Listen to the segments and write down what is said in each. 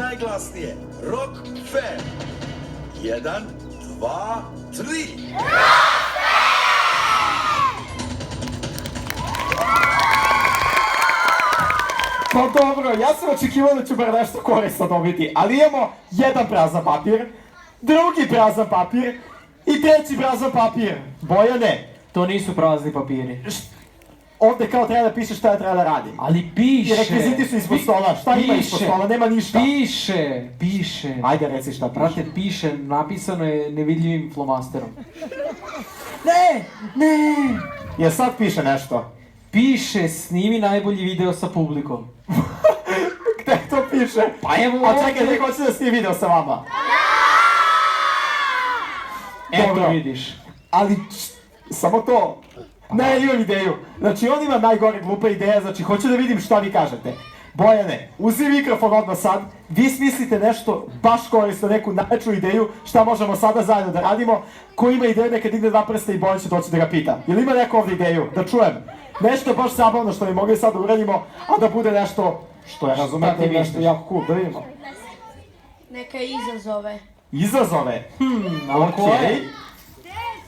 najglasnije. Rock Fan. 1, 2, 3. Pa dobro, ja sam očekivao da ću bar nešto korisno dobiti, ali imamo jedan prazan papir, drugi prazan papir i treći prazan papir. Bojane, To nisu prazni papiri. ovde kao treba da piše šta ja treba da radim. Ali piše. I rekviziti su ispod stola, šta ima ispod stola, nema ništa. Piše. Ajde reci šta piše. Brate, piše, napisano je nevidljivim flomasterom. Ne! Jer sad piše nešto. Piše, snimi najbolji video sa publikom. Gde to piše? Pa evo A čekaj, ovdje. neko hoće da snimi video sa vama. Eto Dobro. vidiš. Ali, samo to. Ne, imam ideju. Znači, on ima najgore glupe ideje, znači, hoću da vidim šta vi kažete. Bojane, uzmi mikrofon odmah sad, vi smislite nešto baš korisno, neku najveću ideju, šta možemo sada zajedno da radimo. Ko ima ideju, neka digne dva prsta i Bojan će doći da ga pita. Jel ima neko ovdje ideju? Da čujem. Nešto baš zabavno što bi mogli sad da uradimo, a da bude nešto, što je razumete, ti nešto misliš? jako cool, da vidimo. Neka izazove. Izazove. Ali koje?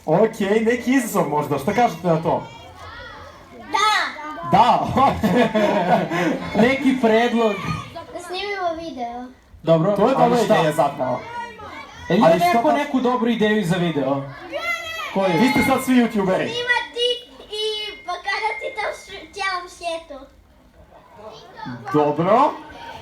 Okej, neki izazov možda, šta kažete na to? Da! Da, Neki predlog. Da snimimo video. Dobro, to je ali dobra šta? ideja zapravo. Ima Ali šta neko pa- neku dobru ideju za video? Koju? Vi ste sad svi youtuberi. Snimati i pokazati to cijelom svijetu. Dobro.